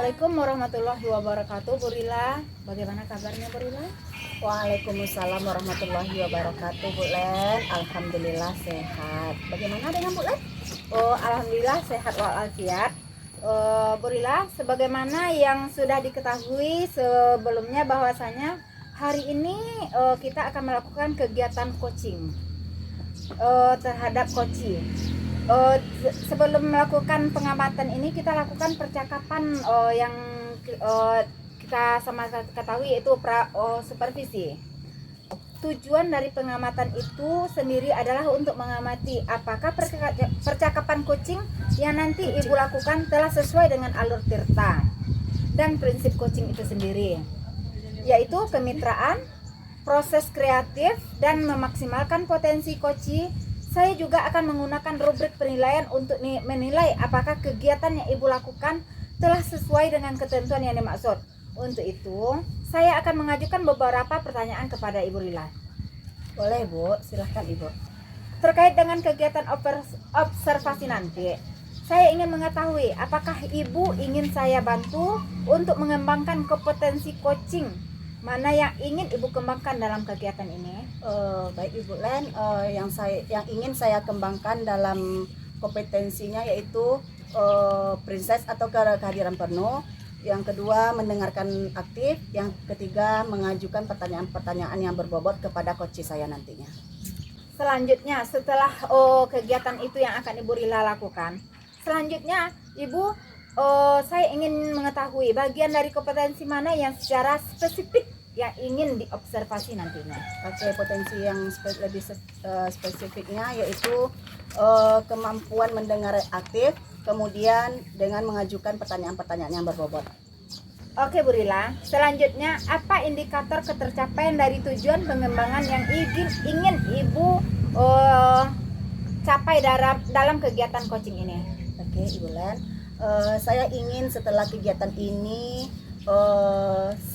Assalamualaikum warahmatullahi wabarakatuh. Bu Rila, bagaimana kabarnya Bu Rila? Waalaikumsalam warahmatullahi wabarakatuh, Bu Len. Alhamdulillah sehat. Bagaimana dengan Bu Len? Alhamdulillah sehat walafiat. Bu Rila, sebagaimana yang sudah diketahui sebelumnya bahwasanya hari ini kita akan melakukan kegiatan coaching terhadap koci. Sebelum melakukan pengamatan ini kita lakukan percakapan yang kita sama ketahui yaitu supervisi. Tujuan dari pengamatan itu sendiri adalah untuk mengamati apakah percakapan coaching yang nanti ibu lakukan telah sesuai dengan alur tirta dan prinsip coaching itu sendiri, yaitu kemitraan, proses kreatif, dan memaksimalkan potensi coaching. Saya juga akan menggunakan rubrik penilaian untuk menilai apakah kegiatan yang ibu lakukan telah sesuai dengan ketentuan yang dimaksud. Untuk itu, saya akan mengajukan beberapa pertanyaan kepada Ibu Rila. Boleh Bu, silahkan Ibu. Terkait dengan kegiatan observasi nanti, saya ingin mengetahui apakah ibu ingin saya bantu untuk mengembangkan kompetensi coaching mana yang ingin ibu kembangkan dalam kegiatan ini? Baik Ibu Len, yang ingin saya kembangkan dalam kompetensinya yaitu princess atau kehadiran penuh. Yang kedua, mendengarkan aktif. Yang ketiga, mengajukan pertanyaan-pertanyaan yang berbobot kepada coach saya nantinya. Selanjutnya, setelah kegiatan itu yang akan Ibu Rila lakukan, selanjutnya Ibu, saya ingin mengetahui bagian dari kompetensi mana yang secara spesifik yang ingin diobservasi nantinya. Oke, potensi yang lebih spesifiknya yaitu kemampuan mendengar aktif, kemudian dengan mengajukan pertanyaan-pertanyaan yang berbobot. Oke Bu Rila, selanjutnya apa indikator ketercapaian dari tujuan pengembangan yang ingin Ibu capai dalam kegiatan coaching ini? Oke Ibu Len, saya ingin setelah kegiatan ini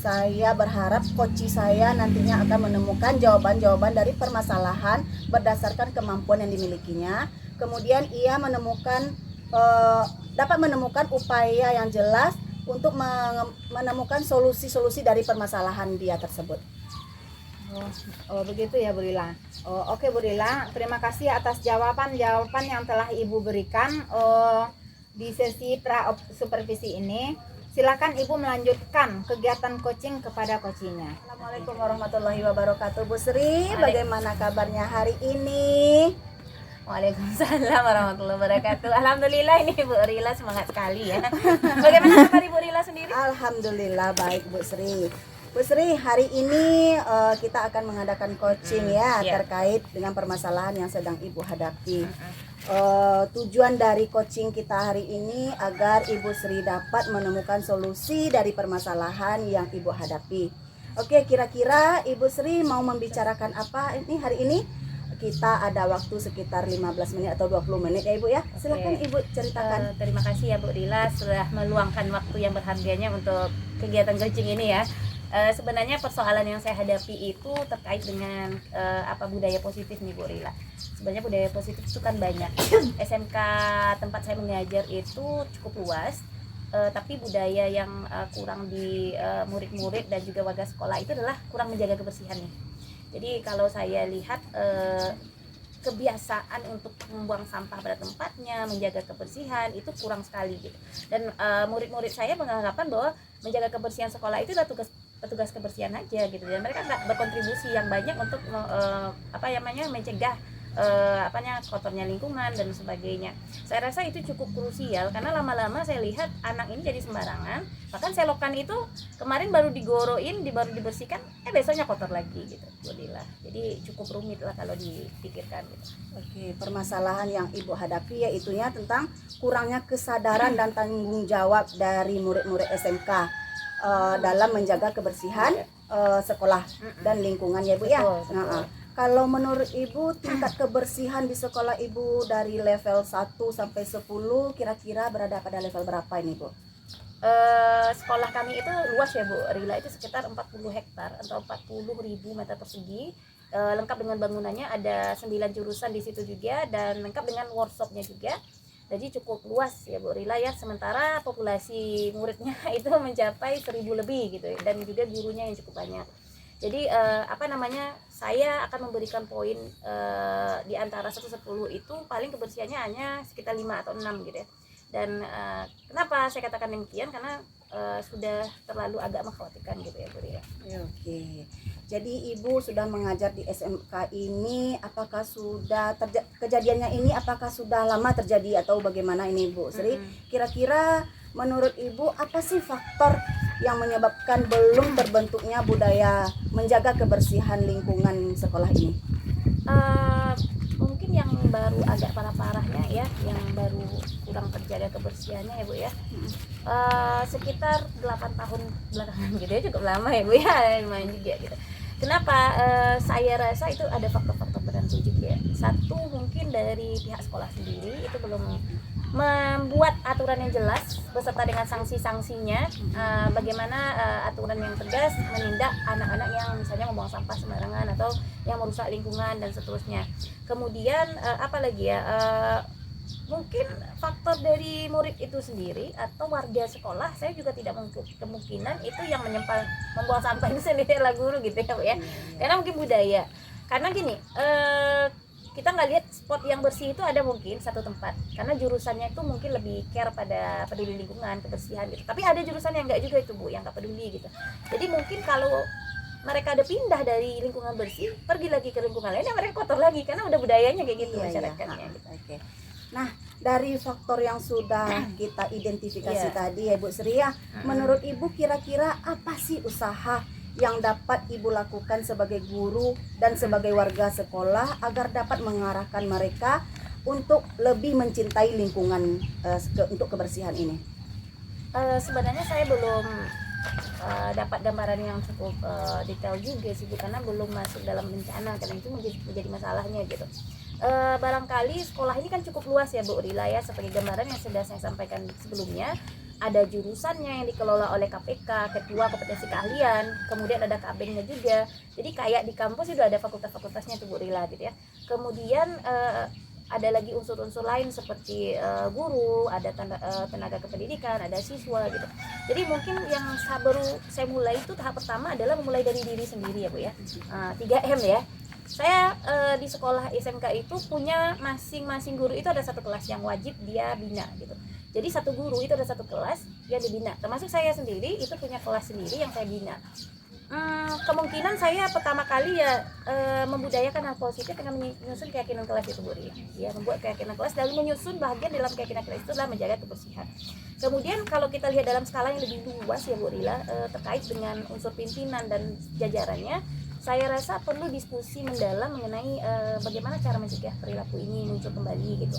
saya berharap coach saya nantinya akan menemukan jawaban-jawaban dari permasalahan berdasarkan kemampuan yang dimilikinya. Kemudian ia dapat menemukan upaya yang jelas untuk menemukan solusi-solusi dari permasalahan dia tersebut. Begitu ya Bu Rila. Oke Bu Rila, terima kasih atas jawaban yang telah Ibu berikan di sesi pra supervisi ini. Silakan Ibu melanjutkan kegiatan coaching kepada coachingnya. Assalamualaikum warahmatullahi wabarakatuh. Bu Sri, bagaimana kabarnya hari ini? Waalaikumsalam warahmatullahi wabarakatuh. Alhamdulillah ini Bu Rila semangat sekali ya. Bagaimana kabar Ibu Rila sendiri? Alhamdulillah baik Bu Sri. Bu Sri, hari ini kita akan mengadakan coaching terkait dengan permasalahan yang sedang Ibu hadapi. Tujuan dari coaching kita hari ini agar Ibu Sri dapat menemukan solusi dari permasalahan yang Ibu hadapi. Oke, kira-kira Ibu Sri mau membicarakan apa ini hari ini? Kita ada waktu sekitar 15 menit atau 20 menit ya Ibu ya. Silakan Ibu ceritakan. Terima kasih ya Bu Rila sudah meluangkan waktu yang berharganya untuk kegiatan coaching ini ya. Sebenarnya persoalan yang saya hadapi itu terkait dengan budaya positif nih Bu Rila. Sebenarnya budaya positif itu kan banyak. SMK tempat saya mengajar itu cukup luas, tapi budaya yang kurang di murid-murid dan juga warga sekolah itu adalah kurang menjaga kebersihan nih. Jadi kalau saya lihat kebiasaan untuk membuang sampah pada tempatnya, menjaga kebersihan itu kurang sekali gitu. Dan murid-murid saya beranggapan bahwa menjaga kebersihan sekolah itu adalah petugas kebersihan aja gitu, dan mereka nggak berkontribusi yang banyak untuk mencegah kotornya lingkungan dan sebagainya. Saya rasa itu cukup krusial karena lama-lama saya lihat anak ini jadi sembarangan. Bahkan selokan itu kemarin baru baru dibersihkan, besoknya kotor lagi gitu. Jadi cukup rumit lah kalau dipikirkan gitu. Oke, permasalahan yang Ibu hadapi yaitunya tentang kurangnya kesadaran dan tanggung jawab dari murid-murid SMK dalam menjaga kebersihan sekolah dan lingkungan ya Bu ya. Betul. Kalau menurut Ibu tingkat kebersihan di sekolah Ibu dari level 1 sampai 10 kira-kira berada pada level berapa ini Bu? Sekolah kami itu luas ya Bu Rila, itu sekitar 40 hektar atau 40.000 meter persegi. Lengkap dengan bangunannya, ada 9 jurusan di situ juga dan lengkap dengan workshopnya juga. Jadi cukup luas ya Bu Rila ya, sementara populasi muridnya itu mencapai 1.000 lebih gitu ya, dan juga gurunya yang cukup banyak. Jadi saya akan memberikan poin di antara 1 10 itu paling kebersihannya hanya sekitar 5 atau 6 gitu ya. Dan kenapa saya katakan demikian, karena sudah terlalu agak mengkhawatirkan gitu ya Bu Rila. Oke. Jadi Ibu sudah mengajar di SMK ini, apakah sudah kejadiannya ini apakah sudah lama terjadi atau bagaimana ini Bu Sri? Kira-kira menurut Ibu apa sih faktor yang menyebabkan belum terbentuknya budaya menjaga kebersihan lingkungan sekolah ini? Mungkin yang baru agak parah-parahnya ya, yang baru kurang terjaga kebersihannya ya Bu ya, sekitar 8 tahun belakangan gitu ya, cukup lama ya Bu ya, lumayan juga gitu. Kenapa? Saya rasa itu ada faktor-faktor tertentu juga. Satu, mungkin dari pihak sekolah sendiri itu belum membuat aturan yang jelas beserta dengan sanksi-sanksinya, bagaimana aturan yang tegas menindak anak-anak yang misalnya membuang sampah sembarangan atau yang merusak lingkungan dan seterusnya. Kemudian apalagi ya, mungkin faktor dari murid itu sendiri atau warga sekolah, saya juga tidak menutup kemungkinan itu yang membuang sampah itu sendiri adalah guru gitu ya Bu ya, karena mungkin budaya. Karena gini, kita nggak lihat spot yang bersih itu ada mungkin satu tempat, karena jurusannya itu mungkin lebih care pada peduli lingkungan, kebersihan gitu. Tapi ada jurusan yang nggak juga itu Bu, yang nggak peduli gitu. Jadi mungkin kalau mereka ada pindah dari lingkungan bersih, pergi lagi ke lingkungan lain, ya mereka kotor lagi, karena udah budayanya kayak gitu masyarakatnya. Gitu. Oke. Nah, dari faktor yang sudah kita identifikasi tadi ya Bu Sri ya, menurut Ibu kira-kira apa sih usaha yang dapat Ibu lakukan sebagai guru dan sebagai warga sekolah agar dapat mengarahkan mereka untuk lebih mencintai lingkungan untuk kebersihan ini? Sebenarnya saya belum dapat gambaran yang cukup detail juga sih Bu, karena belum masuk dalam rencana, karena itu menjadi masalahnya gitu. Barangkali sekolah ini kan cukup luas ya Bu Rila ya, seperti gambaran yang sudah saya sampaikan sebelumnya. Ada jurusannya yang dikelola oleh KPK, ketua kompetensi keahlian, kemudian ada kabinnya juga. Jadi kayak di kampus itu ada fakultas-fakultasnya tuh Bu Rila gitu ya. Kemudian ada lagi unsur-unsur lain seperti guru, ada tenaga kependidikan, ada siswa gitu. Jadi mungkin yang baru saya mulai itu tahap pertama adalah memulai dari diri sendiri ya Bu ya. 3M ya. Saya di sekolah SMK itu punya masing-masing guru itu ada satu kelas yang wajib dia bina gitu. Jadi satu guru itu ada satu kelas yang dibina, termasuk saya sendiri itu punya kelas sendiri yang saya bina. Kemungkinan saya pertama kali ya membudayakan hal positif dengan menyusun keyakinan kelas itu Bu Ria. Ya, membuat keyakinan kelas dan menyusun bagian dalam keyakinan kelas itu adalah menjaga kebersihan. Kemudian kalau kita lihat dalam skala yang lebih luas ya Bu Rila, terkait dengan unsur pimpinan dan jajarannya, saya rasa perlu diskusi mendalam mengenai bagaimana cara mencegah perilaku ini muncul kembali gitu.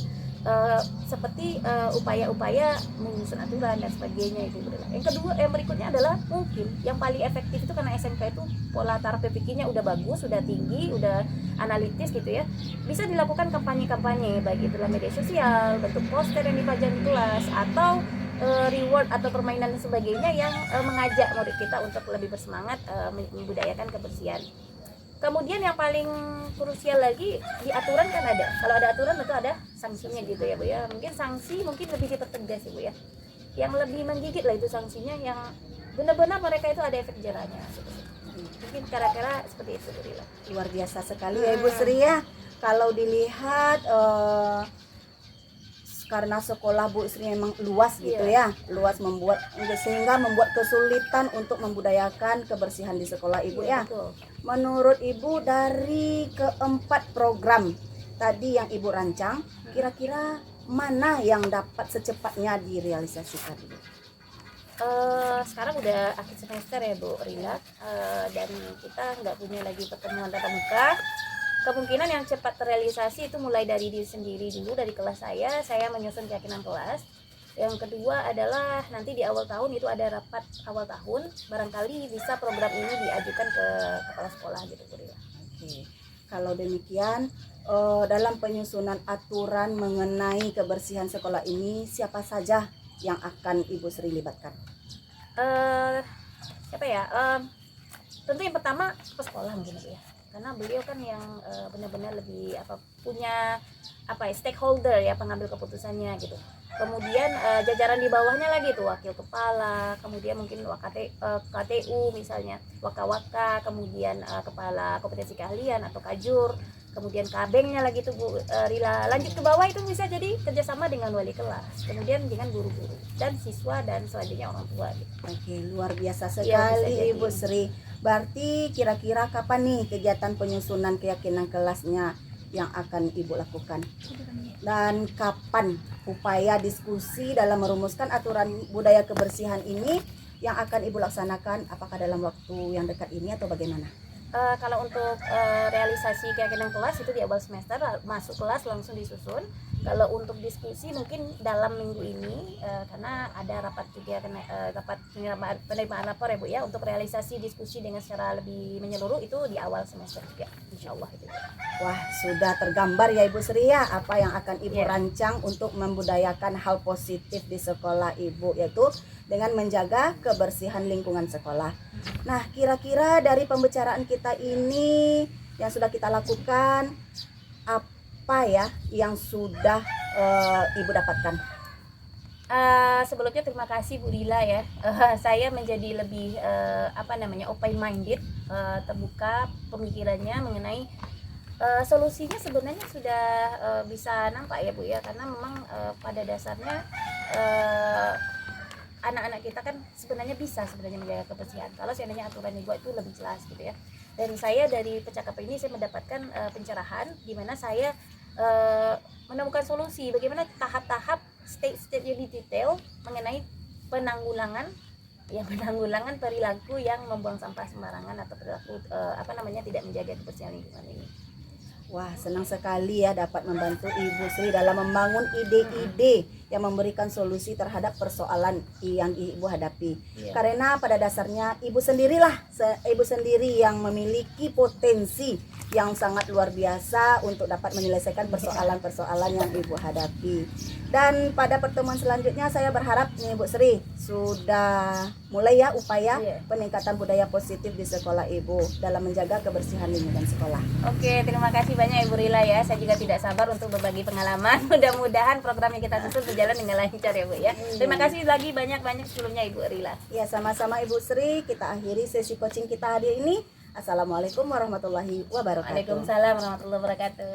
Seperti upaya-upaya menyusun aturan dan sebagainya itu. Yang kedua, yang berikutnya adalah mungkin yang paling efektif itu karena SMK itu pola taraf berpikirnya udah bagus, sudah tinggi, udah analitis gitu ya. Bisa dilakukan kampanye-kampanye baik itu dalam media sosial, bentuk poster yang dipajang di kelas, atau reward atau permainan dan sebagainya yang mengajak murid kita untuk lebih bersemangat membudayakan kebersihan. Kemudian yang paling krusial lagi di aturan kan ada. Kalau ada aturan tentu ada sanksinya gitu ya Bu ya. Mungkin sanksi mungkin lebih dipertegas ya Bu ya. Yang lebih menggigit lah itu sanksinya, yang benar-benar mereka itu ada efek jerahnya. Mungkin kira-kira seperti itu Bu Rila. Luar biasa sekali ya Ibu Sri ya. Kalau dilihat karena sekolah Bu Sri memang luas gitu ya, luas sehingga membuat kesulitan untuk membudayakan kebersihan di sekolah Ibu ya. Betul. Menurut Ibu dari keempat program tadi yang Ibu rancang, kira-kira mana yang dapat secepatnya direalisasikan Ibu? Sekarang udah akhir semester ya Bu Rila, dan kita nggak punya lagi pertemuan tatap muka. Kemungkinan yang cepat terrealisasi itu mulai dari diri sendiri dulu, dari kelas saya menyusun keyakinan kelas. Yang kedua adalah nanti di awal tahun itu ada rapat awal tahun, barangkali bisa program ini diajukan ke kepala sekolah gitu Bu Rila. Oke. Kalau demikian dalam penyusunan aturan mengenai kebersihan sekolah ini siapa saja yang akan Ibu Sri libatkan? Siapa ya? Tentu yang pertama ke sekolah mungkin Bu ya. karena beliau kan yang benar-benar lebih punya stakeholder ya, pengambil keputusannya gitu. Kemudian jajaran di bawahnya lagi tuh wakil kepala, kemudian mungkin KTU misalnya, waka-waka, kemudian kepala kompetensi keahlian atau kajur, kemudian kabengnya lagi tuh Bu Rila. Lanjut ke bawah itu bisa jadi kerjasama dengan wali kelas, kemudian dengan guru-guru dan siswa dan selanjutnya orang tua gitu. Oke, luar biasa Iya, bisa sekali jadi. Ibu Sri. Berarti kira-kira kapan nih kegiatan penyusunan keyakinan kelasnya yang akan Ibu lakukan? Dan kapan upaya diskusi dalam merumuskan aturan budaya kebersihan ini yang akan Ibu laksanakan? Apakah dalam waktu yang dekat ini atau bagaimana? Kalau untuk realisasi keyakinan kelas itu di awal semester, masuk kelas langsung disusun. Kalau untuk diskusi mungkin dalam minggu ini, karena ada rapat juga, rapat penerimaan rapor ya Bu ya, untuk realisasi diskusi dengan secara lebih menyeluruh itu di awal semester juga, insya Allah itu. Wah, sudah tergambar ya Ibu Sri ya apa yang akan Ibu Iya. rancang untuk membudayakan hal positif di sekolah Ibu, yaitu dengan menjaga kebersihan lingkungan sekolah. Nah, kira-kira dari pembicaraan kita ini yang sudah kita lakukan, apa ya yang sudah Ibu dapatkan? Sebelumnya terima kasih Bu Rila ya. Saya menjadi lebih open minded, terbuka pemikirannya mengenai solusinya sebenarnya sudah bisa nampak ya Bu ya, karena memang pada dasarnya anak-anak kita kan sebenarnya bisa menjaga kebersihan kalau seandainya aturan dibuat itu lebih jelas gitu ya. Dan saya dari percakapan ini saya mendapatkan pencerahan di mana saya menemukan solusi bagaimana tahap-tahap step-step yang detail mengenai penanggulangan perilaku yang membuang sampah sembarangan atau perilaku tidak menjaga kebersihan lingkungan ini. Wah, senang sekali ya dapat membantu Ibu Sri dalam membangun ide-ide yang memberikan solusi terhadap persoalan yang Ibu hadapi. Iya. Karena pada dasarnya Ibu sendiri yang memiliki potensi yang sangat luar biasa untuk dapat menyelesaikan persoalan-persoalan yang Ibu hadapi. Dan pada pertemuan selanjutnya saya berharap nih Bu Sri sudah mulai ya upaya Iya. peningkatan budaya positif di sekolah Ibu dalam menjaga kebersihan lingkungan sekolah. Oke, terima kasih banyak Ibu Rila ya. Saya juga tidak sabar untuk berbagi pengalaman. Mudah-mudahan program yang kita susun berjalan dengan lancar ya Bu ya. Terima kasih lagi banyak-banyak sebelumnya Ibu Rila. Ya, sama-sama Ibu Sri. Kita akhiri sesi coaching kita hari ini. Assalamualaikum warahmatullahi wabarakatuh. Waalaikumsalam warahmatullahi wabarakatuh.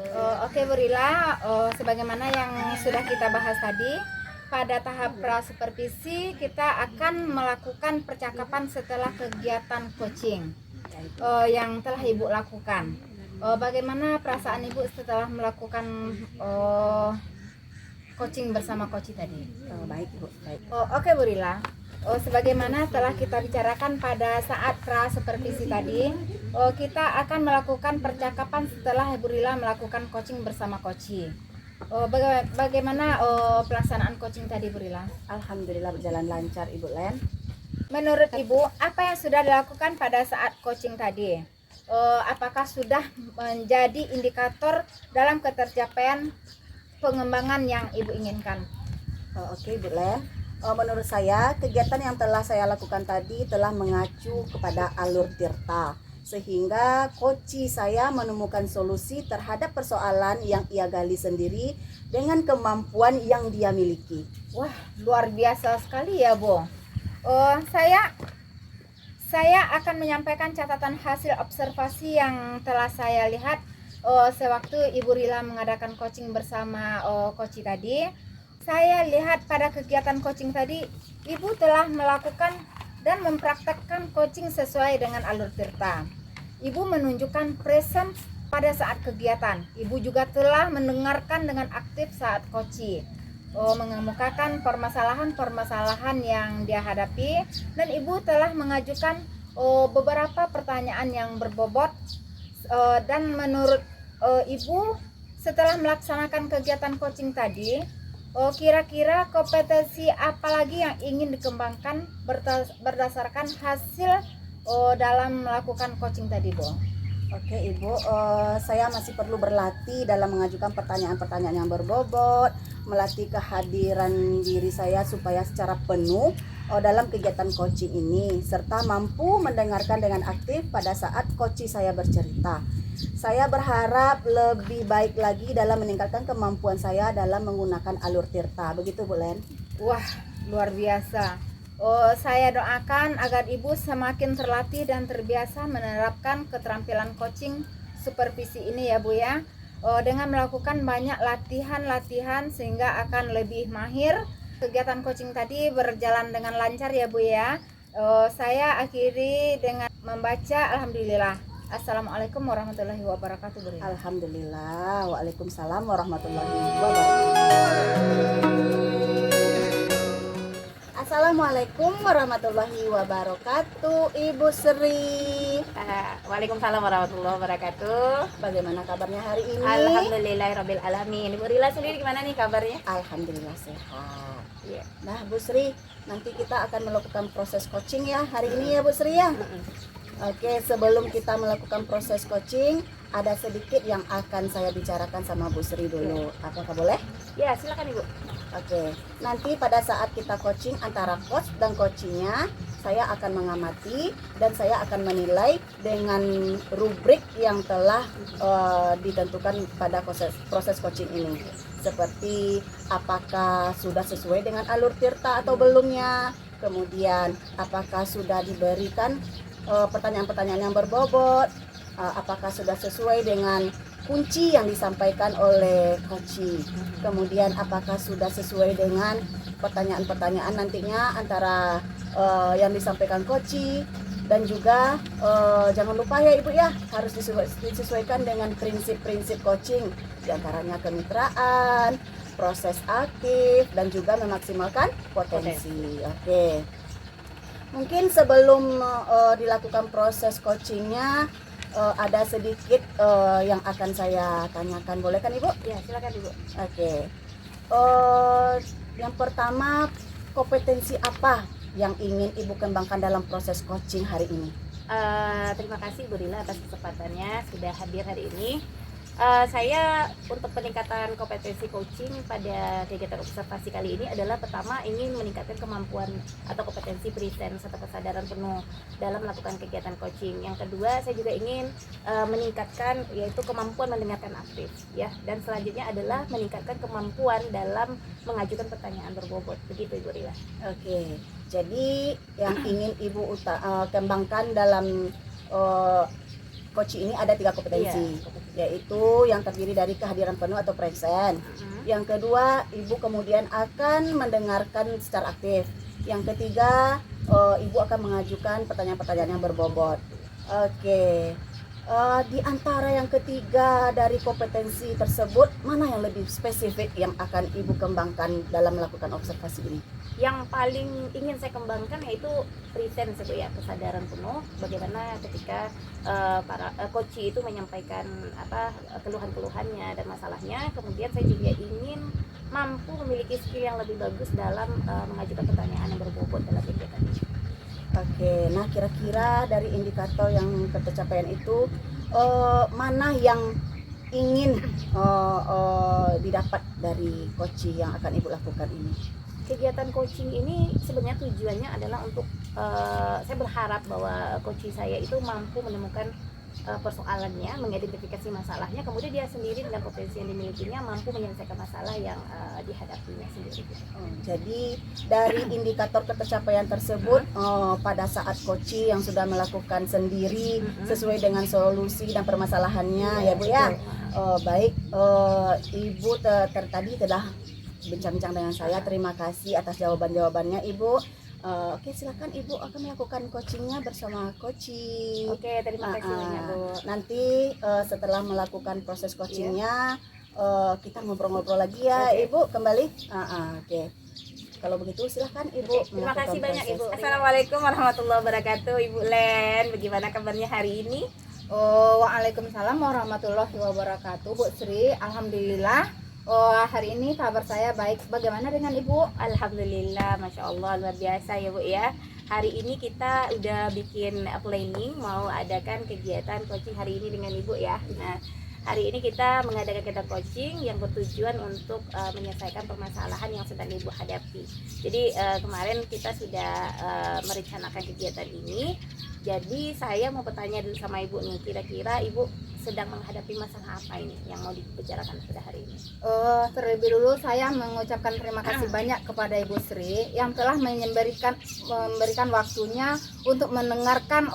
Oke Bu Rila, sebagaimana yang sudah kita bahas tadi, pada tahap pra-supervisi kita akan melakukan percakapan setelah kegiatan coaching yang telah Ibu lakukan. Bagaimana perasaan Ibu setelah melakukan coaching bersama coach tadi? Baik Bu, baik. Oke Bu Rila, sebagaimana telah kita bicarakan pada saat pra-supervisi tadi, kita akan melakukan percakapan setelah Ibu Rila melakukan coaching bersama coach. Bagaimana pelaksanaan coaching tadi Bu Rila? Alhamdulillah berjalan lancar Ibu Len. Menurut Ibu, apa yang sudah dilakukan pada saat coaching tadi? Apakah sudah menjadi indikator dalam ketercapaian pengembangan yang Ibu inginkan? Oke Ibu Len. Menurut saya kegiatan yang telah saya lakukan tadi telah mengacu kepada alur tirta, sehingga coach saya menemukan solusi terhadap persoalan yang ia gali sendiri dengan kemampuan yang dia miliki. Wah, luar biasa sekali ya Bu. Saya akan menyampaikan catatan hasil observasi yang telah saya lihat sewaktu Ibu Rila mengadakan coaching bersama coach tadi. Saya lihat pada kegiatan coaching tadi, Ibu telah melakukan dan mempraktekkan coaching sesuai dengan alur tirta. Ibu menunjukkan presence pada saat kegiatan. Ibu juga telah mendengarkan dengan aktif saat coaching, mengemukakan permasalahan-permasalahan yang dia hadapi, dan Ibu telah mengajukan beberapa pertanyaan yang berbobot. Dan menurut Ibu, setelah melaksanakan kegiatan coaching tadi, kira-kira kompetensi apa lagi yang ingin dikembangkan berdasarkan hasil dalam melakukan coaching tadi Bu? Oke Ibu, saya masih perlu berlatih dalam mengajukan pertanyaan-pertanyaan yang berbobot, melatih kehadiran diri saya supaya secara penuh dalam kegiatan coaching ini, serta mampu mendengarkan dengan aktif pada saat coach saya bercerita. Saya berharap lebih baik lagi dalam meningkatkan kemampuan saya dalam menggunakan alur tirta. Begitu Bu Len? Wah, luar biasa. Saya doakan agar Ibu semakin terlatih dan terbiasa menerapkan keterampilan coaching supervisi ini ya Bu ya. Dengan melakukan banyak latihan-latihan sehingga akan lebih mahir. Kegiatan coaching tadi berjalan dengan lancar ya Bu ya. Saya akhiri dengan membaca Alhamdulillah. Assalamualaikum warahmatullahi wabarakatuh Bu Rina. Alhamdulillah. Waalaikumsalam warahmatullahi wabarakatuh. Assalamualaikum warahmatullahi wabarakatuh, Ibu Sri. Waalaikumsalam warahmatullahi wabarakatuh. Bagaimana kabarnya hari ini? Alhamdulillahirabbil alamin. Ibu Rila sendiri gimana nih kabarnya? Alhamdulillah sehat. Iya. Nah, Bu Sri, nanti kita akan melakukan proses coaching ya hari ini ya Bu Sri ya. Oke, sebelum kita melakukan proses coaching, ada sedikit yang akan saya bicarakan sama Bu Sri dulu. Apakah boleh? Ya, silakan Ibu. Oke, nanti pada saat kita coaching antara coach dan coachingnya, saya akan mengamati dan saya akan menilai dengan rubrik yang telah ditentukan pada proses coaching ini. Seperti apakah sudah sesuai dengan alur tirta atau belumnya, kemudian apakah sudah diberikan pertanyaan-pertanyaan yang berbobot, apakah sudah sesuai dengan kunci yang disampaikan oleh coaching, kemudian apakah sudah sesuai dengan pertanyaan-pertanyaan nantinya antara yang disampaikan coaching, dan juga jangan lupa ya Ibu ya, harus disesuaikan dengan prinsip-prinsip coaching, diantaranya kemitraan, proses aktif, dan juga memaksimalkan potensi. Oke. Mungkin sebelum dilakukan proses coachingnya, ada sedikit yang akan saya tanyakan, boleh kan Ibu? Ya, silakan Ibu. Oke. Yang pertama, kompetensi apa yang ingin Ibu kembangkan dalam proses coaching hari ini? Terima kasih Bu Rila atas kesempatannya sudah hadir hari ini. Saya untuk peningkatan kompetensi coaching pada kegiatan observasi kali ini adalah pertama ingin meningkatkan kemampuan atau kompetensi presence serta kesadaran penuh dalam melakukan kegiatan coaching. Yang kedua, saya juga ingin meningkatkan yaitu kemampuan mendengarkan aktif ya, dan selanjutnya adalah meningkatkan kemampuan dalam mengajukan pertanyaan berbobot. Begitu Ibu Rila. Oke. Jadi yang ingin Ibu kembangkan dalam coaching ini ada 3 kompetensi, yaitu yang terdiri dari kehadiran penuh atau present. Yang kedua, Ibu kemudian akan mendengarkan secara aktif. Yang ketiga, Ibu akan mengajukan pertanyaan-pertanyaan yang berbobot. Oke. Di antara yang ketiga dari kompetensi tersebut, mana yang lebih spesifik yang akan Ibu kembangkan dalam melakukan observasi ini? Yang paling ingin saya kembangkan yaitu presence ya, kesadaran penuh bagaimana ketika para coach itu menyampaikan keluhan-keluhannya dan masalahnya, kemudian saya juga ingin mampu memiliki skill yang lebih bagus dalam mengajukan pertanyaan yang berbobot dalam kegiatan ini. Oke, nah kira-kira dari indikator yang ketercapaian itu mana yang ingin didapat dari coaching yang akan Ibu lakukan ini? Kegiatan coaching ini sebenarnya tujuannya adalah untuk saya berharap bahwa coaching saya itu mampu menemukan persoalannya, mengidentifikasi masalahnya, kemudian dia sendiri dengan potensi yang dimilikinya mampu menyelesaikan masalah yang dihadapinya sendiri. Jadi dari indikator ketercapaian tersebut, pada saat coaching yang sudah melakukan sendiri sesuai dengan solusi dan permasalahannya ya Bu ya. Baik, Ibu tadi telah bincang-bincang dengan saya. Terima kasih atas jawaban-jawabannya Ibu. Oke, silakan Ibu akan melakukan coachingnya bersama coaching. Oke, terima kasih banyak Bu. Nanti setelah melakukan proses coachingnya, kita ngobrol-ngobrol lagi ya Ibu kembali. Oke. Kalau begitu silakan Ibu. Terima kasih banyak Ibu. Assalamualaikum warahmatullahi wabarakatuh Ibu Len. Bagaimana kabarnya hari ini? Waalaikumsalam warahmatullahi wabarakatuh Bu Sri. Alhamdulillah. Hari ini kabar saya baik. Bagaimana dengan Ibu? Alhamdulillah, Masya Allah, luar biasa ya Bu ya. Hari ini kita udah bikin planning mau adakan kegiatan coaching hari ini dengan Ibu ya. Nah, hari ini kita mengadakan kegiatan coaching yang bertujuan untuk menyelesaikan permasalahan yang sedang Ibu hadapi. Jadi kemarin kita sudah merencanakan kegiatan ini. Jadi saya mau bertanya dulu sama Ibu nih, kira-kira Ibu sedang menghadapi masalah apa ini yang mau dibicarakan pada hari ini? Terlebih dulu saya mengucapkan terima kasih banyak kepada Ibu Sri yang telah memberikan waktunya untuk mendengarkan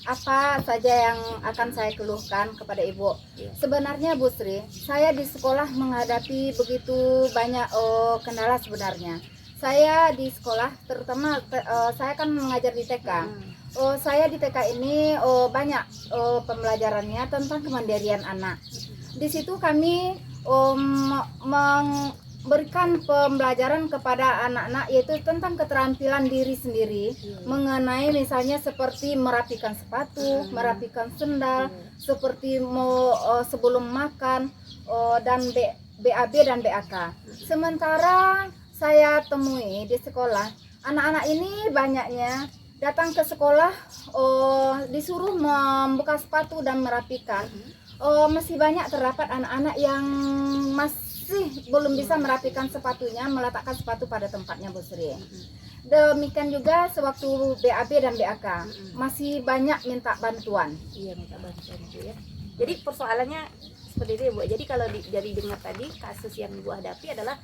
apa saja yang akan saya keluhkan kepada Ibu. Sebenarnya Bu Sri, saya di sekolah menghadapi begitu banyak kendala sebenarnya. Saya di sekolah, terutama saya kan mengajar di TK. Saya di TK ini banyak pembelajarannya tentang kemandirian anak. Di situ kami memberikan pembelajaran kepada anak-anak yaitu tentang keterampilan diri sendiri, mengenai misalnya seperti merapikan sepatu, merapikan sendal, seperti sebelum makan, dan BAB dan BAK. Sementara saya temui di sekolah, anak-anak ini banyaknya datang ke sekolah disuruh membuka sepatu dan merapikan. Masih banyak terdapat anak-anak yang masih belum bisa merapikan sepatunya, meletakkan sepatu pada tempatnya Bu Sri. Demikian juga sewaktu BAB dan BAK masih banyak minta bantuan. Iya, minta bantuan itu ya. Jadi persoalannya seperti itu ya Bu. Jadi kalau dari dengar tadi kasus yang Ibu hadapi adalah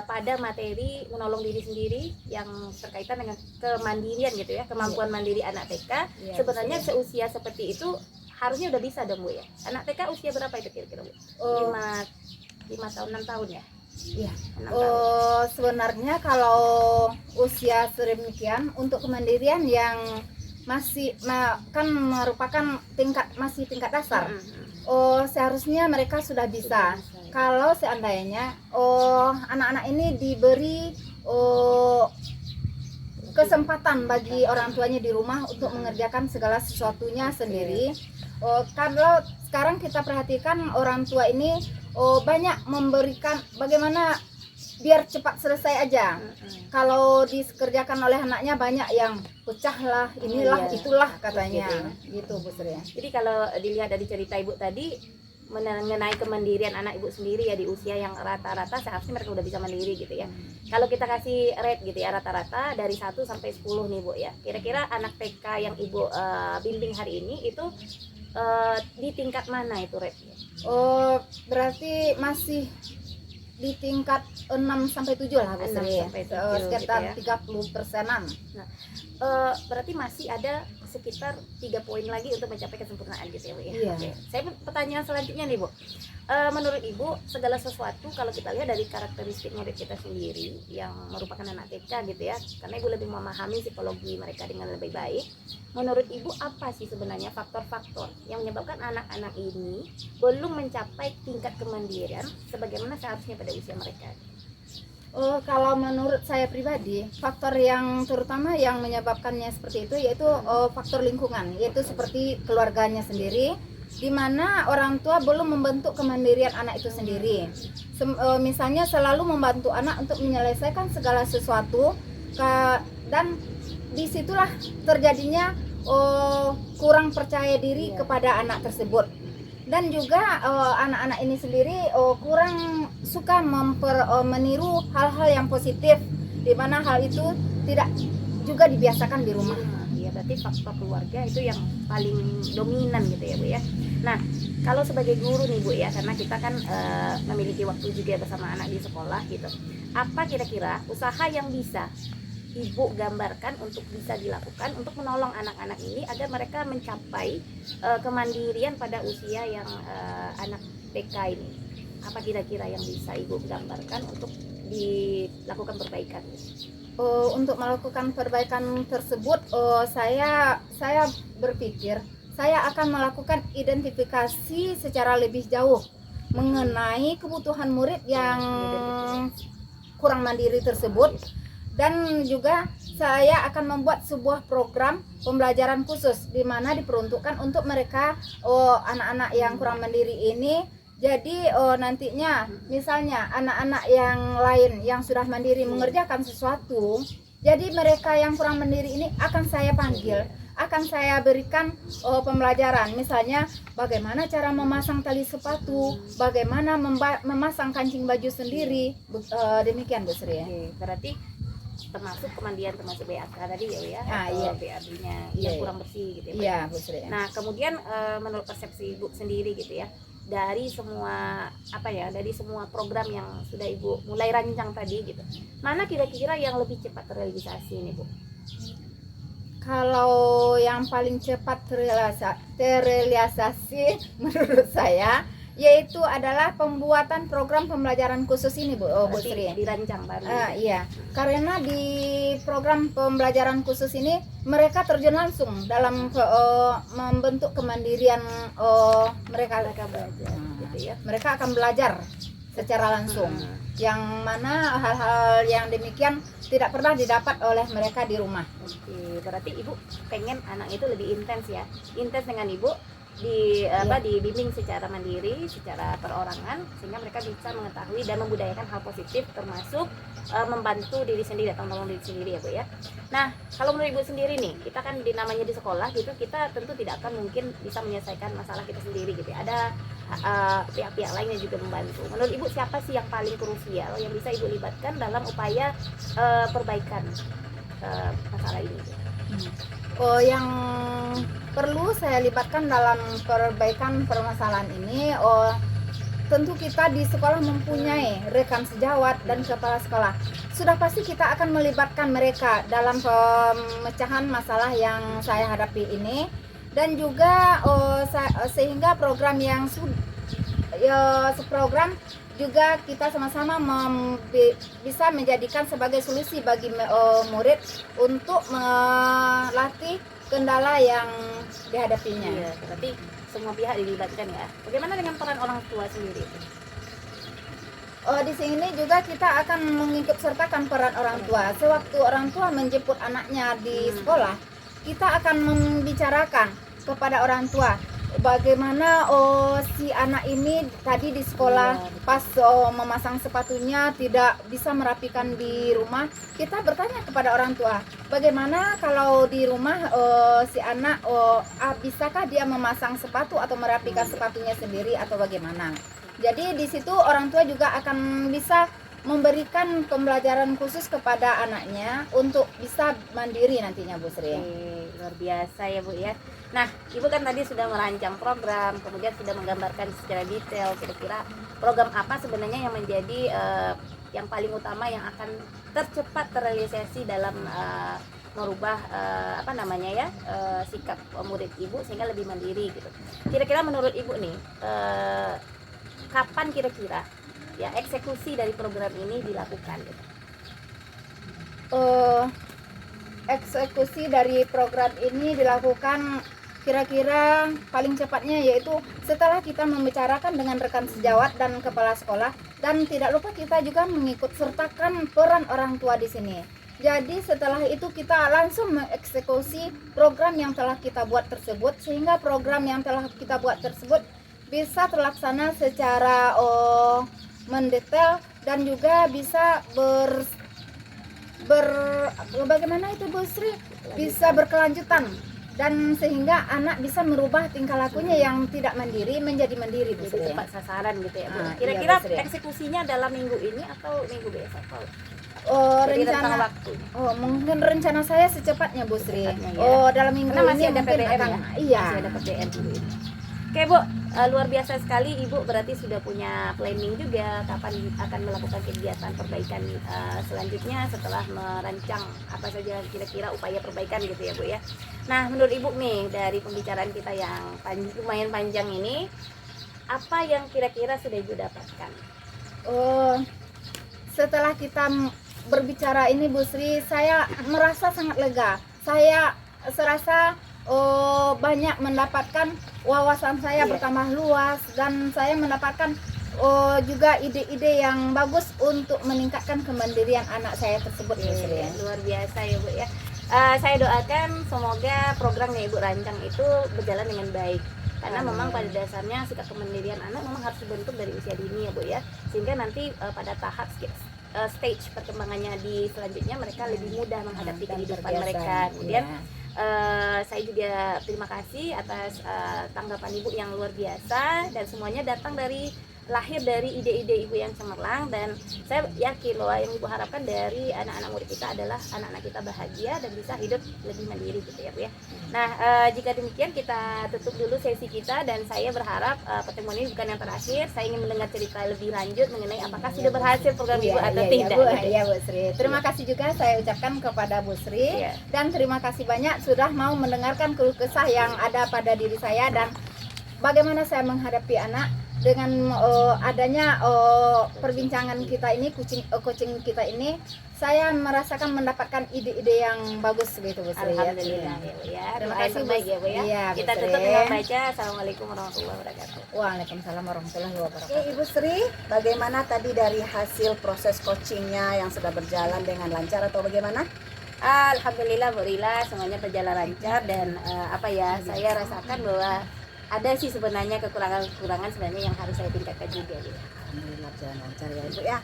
pada materi menolong diri sendiri yang berkaitan dengan kemandirian gitu ya, kemampuan mandiri anak TK. Sebenarnya seusia seperti itu harusnya udah bisa dong Bu ya. Anak TK usia berapa itu kira-kira Bu? 5 tahun, 6 tahun ya? Iya. 6 tahun. Sebenarnya kalau usia sedemikian untuk kemandirian yang masih kan merupakan masih tingkat dasar. Seharusnya mereka sudah bisa. Kalau seandainya anak-anak ini diberi kesempatan bagi orang tuanya di rumah untuk mengerjakan segala sesuatunya sendiri. Kalau sekarang kita perhatikan orang tua ini banyak memberikan bagaimana biar cepat selesai aja. Kalau dikerjakan oleh anaknya banyak yang pecah lah, inilah itulah katanya. Gitu Bu Sri. Jadi kalau dilihat dari cerita Ibu tadi mengenai kemandirian anak Ibu sendiri ya di usia yang rata-rata seharusnya mereka udah bisa mandiri gitu ya. Kalau kita kasih rate gitu ya rata-rata dari 1 sampai 10 nih Bu ya. Kira-kira anak TK yang Ibu bimbing hari ini itu di tingkat mana itu rate-nya? Berarti masih di tingkat 6 sampai 7 lah Bu Sri. Sekitar 30%-an. Nah, berarti masih ada sekitar 3 poin lagi untuk mencapai kesempurnaan gitu ya Bu ya. Iya. Oke. Saya pertanyaan selanjutnya nih Bu. Menurut Ibu segala sesuatu kalau kita lihat dari karakteristik murid kita sendiri yang merupakan anak TK gitu ya, karena Ibu lebih memahami psikologi mereka dengan lebih baik. Menurut Ibu apa sih sebenarnya faktor-faktor yang menyebabkan anak-anak ini belum mencapai tingkat kemandirian sebagaimana seharusnya pada usia mereka? Kalau menurut saya pribadi, faktor yang terutama yang menyebabkannya seperti itu yaitu faktor lingkungan, yaitu seperti keluarganya sendiri, di mana orang tua belum membentuk kemandirian anak itu sendiri. Misalnya selalu membantu anak untuk menyelesaikan segala sesuatu, dan disitulah terjadinya kurang percaya diri kepada anak tersebut. Dan juga anak-anak ini sendiri kurang suka meniru hal-hal yang positif, di mana hal itu tidak juga dibiasakan di rumah. Ya berarti faktor keluarga itu yang paling dominan gitu ya Bu ya. Nah kalau sebagai guru nih Bu ya, karena kita kan memiliki waktu juga bersama anak di sekolah gitu, apa kira-kira usaha yang bisa Ibu gambarkan untuk bisa dilakukan untuk menolong anak-anak ini agar mereka mencapai kemandirian pada usia yang anak TK ini? Apa kira-kira yang bisa Ibu gambarkan untuk dilakukan perbaikan? Untuk melakukan perbaikan tersebut, saya berpikir saya akan melakukan identifikasi secara lebih jauh mengenai kebutuhan murid yang kurang mandiri tersebut. Dan juga saya akan membuat sebuah program pembelajaran khusus di mana diperuntukkan untuk mereka anak-anak yang kurang mandiri ini. Jadi nantinya misalnya anak-anak yang lain yang sudah mandiri mengerjakan sesuatu, jadi mereka yang kurang mandiri ini akan saya panggil, akan saya berikan pembelajaran, misalnya bagaimana cara memasang tali sepatu, bagaimana memasang kancing baju sendiri, demikian Bu Sri. Oke, berarti termasuk kemandian, termasuk BAK tadi ya, Ah, atau iya. BAB-nya Iya, yang iya. kurang bersih gitu ya. Iya Bu Sri. Nah kemudian menurut persepsi Ibu sendiri gitu ya, dari semua dari semua program yang sudah Ibu mulai rancang tadi gitu, mana kira-kira yang lebih cepat terrealisasi nih Bu? Kalau yang paling cepat terrealisasi menurut saya yaitu adalah pembuatan program pembelajaran khusus ini Bu Berarti Sri. dirancang baru. Iya, karena di program pembelajaran khusus ini mereka terjun langsung dalam membentuk kemandirian mereka. Mereka belajar gitu ya. Mereka akan belajar secara langsung, yang mana hal-hal yang demikian tidak pernah didapat oleh mereka di rumah. Oke, berarti Ibu pengen anak itu lebih intens ya, intens dengan Ibu dibimbing secara mandiri, secara perorangan, sehingga mereka bisa mengetahui dan membudayakan hal positif, termasuk membantu diri sendiri atau menolong diri sendiri ya Bu ya. Nah kalau menurut Ibu sendiri nih, kita kan namanya di sekolah gitu, kita tentu tidak akan mungkin bisa menyelesaikan masalah kita sendiri gitu ya. Ada pihak-pihak lain yang juga membantu. Menurut Ibu siapa sih yang paling krusial yang bisa Ibu libatkan dalam upaya perbaikan masalah ini? Yang perlu saya libatkan dalam perbaikan permasalahan ini, tentu kita di sekolah mempunyai rekan sejawat dan kepala sekolah. Sudah pasti kita akan melibatkan mereka dalam pemecahan masalah yang saya hadapi ini, dan juga sehingga program yang program juga kita sama-sama bisa menjadikan sebagai solusi bagi murid untuk melatih kendala yang dihadapinya. Iya, berarti semua pihak dilibatkan ya. Bagaimana dengan peran orang tua sendiri? Di sini juga kita akan mengikut sertakan peran orang tua. Sewaktu orang tua menjemput anaknya di sekolah, kita akan membicarakan kepada orang tua bagaimana si anak ini tadi di sekolah pas memasang sepatunya tidak bisa merapikan di rumah. Kita bertanya kepada orang tua, bagaimana kalau di rumah si anak bisakah dia memasang sepatu atau merapikan sepatunya sendiri atau bagaimana. Jadi di situ orang tua juga akan bisa memberikan pembelajaran khusus kepada anaknya untuk bisa mandiri nantinya Bu Sri. Luar biasa ya Bu ya. Nah Ibu kan tadi sudah merancang program, kemudian sudah menggambarkan secara detail kira-kira program apa sebenarnya yang menjadi yang paling utama yang akan tercepat terrealisasi dalam merubah sikap murid Ibu sehingga lebih mandiri gitu. Kira-kira menurut Ibu nih kapan kira-kira ya eksekusi dari program ini dilakukan gitu? Eksekusi dari program ini dilakukan kira-kira paling cepatnya yaitu setelah kita membicarakan dengan rekan sejawat dan kepala sekolah, dan tidak lupa kita juga mengikut sertakan peran orang tua di sini. Jadi setelah itu kita langsung mengeksekusi program yang telah kita buat tersebut, sehingga program yang telah kita buat tersebut bisa terlaksana secara mendetail dan juga bisa bagaimana itu Bu Sri, bisa berkelanjutan, dan sehingga anak bisa merubah tingkah lakunya yang tidak mandiri menjadi mandiri Bu Sri. Jadi tepat sasaran gitu ya Bu. Iya, Kira-kira Bu Sri. eksekusinya dalam minggu ini atau minggu besok? Jadi rentang Rencana waktu. mungkin rencana saya secepatnya Bu Sri. Secepatnya, ya. Dalam minggu Karena masih ini ada mungkin PDM akan, ya? iya. Masih ada PDM dulu ini. Oke Bu, luar biasa sekali Ibu, berarti sudah punya planning juga kapan akan melakukan kegiatan perbaikan selanjutnya setelah merancang apa saja kira-kira upaya perbaikan gitu ya Bu ya. Nah menurut Ibu nih dari pembicaraan kita yang lumayan panjang ini, apa yang kira-kira sudah Ibu dapatkan? Setelah kita berbicara ini Bu Sri, saya merasa sangat lega. Saya serasa banyak mendapatkan wawasan saya bertambah luas, dan saya mendapatkan juga ide-ide yang bagus untuk meningkatkan kemandirian anak saya tersebut Bu Sri. Luar biasa ya Bu ya. Saya doakan semoga program yang Ibu rancang itu berjalan dengan baik, karena memang pada dasarnya sikap kemandirian anak memang harus dibentuk dari usia dini ya Bu ya, sehingga nanti pada tahap stage perkembangannya di selanjutnya mereka lebih mudah menghadapi kehidupan mereka. Kemudian saya juga terima kasih atas tanggapan Ibu yang luar biasa, dan semuanya datang dari lahir dari ide-ide ibu yang cemerlang, dan saya yakin bahwa yang ibu harapkan dari anak-anak murid kita adalah anak-anak kita bahagia dan bisa hidup lebih mandiri gitu ya Bu ya. Nah jika demikian kita tutup dulu sesi kita, dan saya berharap pertemuan ini bukan yang terakhir. Saya ingin mendengar cerita lebih lanjut mengenai apakah sudah berhasil program ibu atau tidak. Bu, gitu. ya Bu Sri. Terima kasih juga saya ucapkan kepada Bu Sri, Iya. dan terima kasih banyak sudah mau mendengarkan keluh kesah yang ada pada diri saya dan bagaimana saya menghadapi anak dengan adanya perbincangan kita ini, coaching kita ini. Saya merasakan mendapatkan ide-ide yang bagus gitu Bu Sri. Alhamdulillah ya Bu ya. Terima Doa yang kasih, terbaik Bu. ya Bu ya. Iya, Bu Kita Sri. tutup dengan baca Assalamualaikum warahmatullahi wabarakatuh. Waalaikumsalam warahmatullahi Oke wabarakatuh. Ibu Sri, bagaimana tadi dari hasil proses coachingnya yang sudah berjalan dengan lancar atau bagaimana? Alhamdulillah Bu Rila, semuanya berjalan lancar, dan saya rasakan bahwa ada sih sebenarnya kekurangan sebenarnya yang harus saya tingkatkan juga gitu. Alhamdulillah berjalan lancar ya Ibu ya.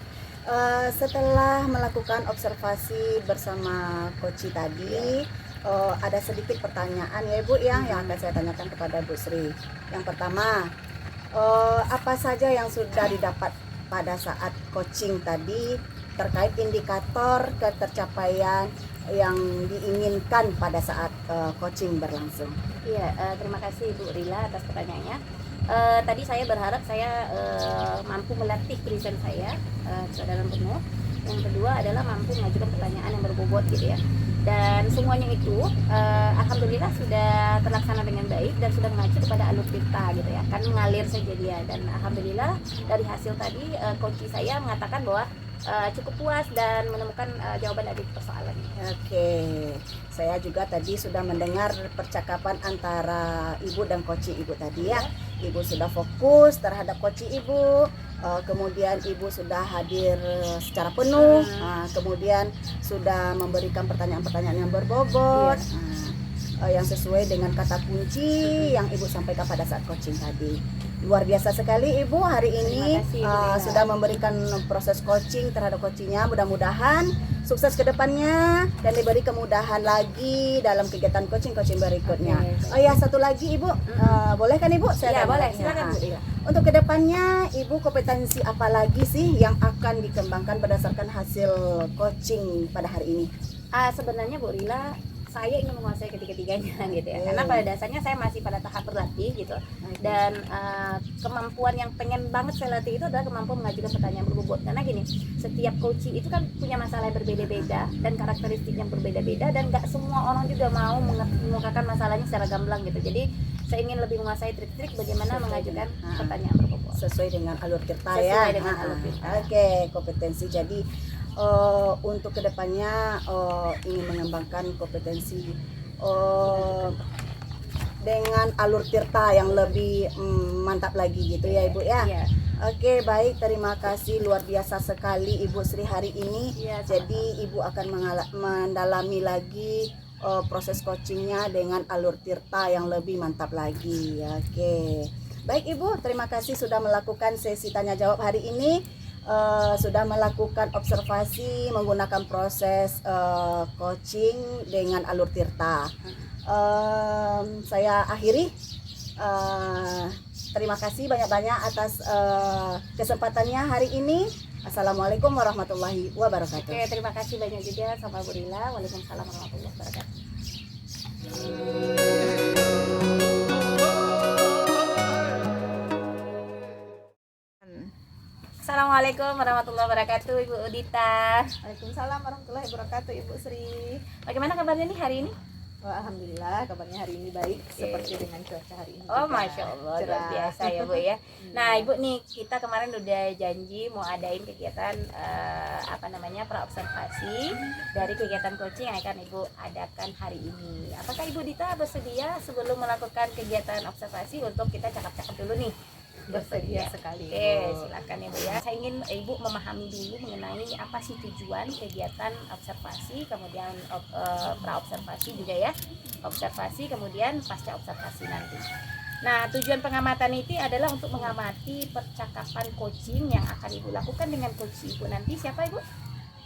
Setelah melakukan observasi bersama Koci tadi, ada sedikit pertanyaan ya Ibu yang akan saya tanyakan kepada Bu Sri. Yang pertama, apa saja yang sudah didapat pada saat coaching tadi terkait indikator ketercapaian yang diinginkan pada saat coaching berlangsung? Iya, terima kasih Bu Rila atas pertanyaannya. Tadi saya berharap saya mampu melatih tulisan saya kesadaran penuh. Yang kedua adalah mampu mengajukan pertanyaan yang berbobot gitu ya. Dan semuanya itu alhamdulillah sudah terlaksana dengan baik dan sudah mengacu kepada alur tirta gitu ya. Kan mengalir saja dia, dan alhamdulillah dari hasil tadi coach saya mengatakan bahwa cukup puas dan menemukan jawaban dari persoalannya. Oke, saya juga tadi sudah mendengar percakapan antara ibu dan koci ibu tadi ya. Ibu sudah fokus terhadap koci ibu, kemudian ibu sudah hadir secara penuh, kemudian sudah memberikan pertanyaan-pertanyaan yang berbobot, yang sesuai dengan kata kunci yang ibu sampaikan pada saat coaching tadi. Luar biasa sekali Ibu hari ini. Terima kasih, Bu Rila. Sudah memberikan proses coaching terhadap coachingnya. Mudah-mudahan sukses ke depannya dan diberi kemudahan lagi dalam kegiatan coaching berikutnya. Oke. Oh ya, satu lagi Ibu, boleh kan Ibu? Iya tanya. boleh, silakan Bu Rila. Untuk kedepannya Ibu kompetensi apa lagi sih yang akan dikembangkan berdasarkan hasil coaching pada hari ini? Sebenarnya Bu Rila, saya ingin menguasai ketiga-tiganya gitu ya. Karena pada dasarnya saya masih pada tahap berlatih gitu. Dan kemampuan yang pengen banget saya latih itu adalah kemampuan mengajukan pertanyaan berbobot. Karena gini, setiap coaching itu kan punya masalah yang berbeda-beda dan karakteristik yang berbeda-beda, dan nggak semua orang juga mau mengungkapkan masalahnya secara gamblang gitu. Jadi saya ingin lebih menguasai trik-trik bagaimana mengajukan pertanyaan berbobot Sesuai dengan alur tirta sesuai ya. dengan alur tirta. Oke, kompetensi. Jadi untuk kedepannya ingin mengembangkan kompetensi dengan alur tirta yang lebih mantap lagi gitu ya Ibu ya. Iya. Oke, baik, terima kasih, luar biasa sekali Ibu Sri hari ini. Iya, Jadi Ibu akan mendalami lagi proses coachingnya dengan alur tirta yang lebih mantap lagi. Oke, baik Ibu, terima kasih sudah melakukan sesi tanya jawab hari ini. Sudah melakukan observasi menggunakan proses coaching dengan alur tirta. Saya akhiri. Terima kasih banyak-banyak atas kesempatannya hari ini. Assalamualaikum warahmatullahi wabarakatuh. Oke, terima kasih banyak juga sama Bu Rila. Waalaikumsalam warahmatullahi wabarakatuh. Assalamualaikum warahmatullahi wabarakatuh, Ibu Udita. Waalaikumsalam warahmatullahi wabarakatuh, Ibu Sri. Bagaimana kabarnya nih hari ini? Wah, alhamdulillah kabarnya hari ini baik seperti dengan cuaca hari ini. Oh, juga. masya Allah, luar Cerah. biasa ya Bu ya. Nah Ibu nih, kita kemarin udah janji mau adain kegiatan praobservasi dari kegiatan coaching yang akan Ibu adakan hari ini. Apakah Ibu Dita bersedia sebelum melakukan kegiatan observasi untuk kita cakap-cakap dulu nih? Bersedia sekali. Oke, silakan ya Bu ya. Saya ingin Ibu memahami dulu mengenai apa sih tujuan kegiatan observasi, kemudian praobservasi juga ya. Observasi kemudian pasca observasi nanti. Nah, tujuan pengamatan itu adalah untuk mengamati percakapan coaching yang akan Ibu lakukan dengan coach Ibu nanti. Siapa Ibu?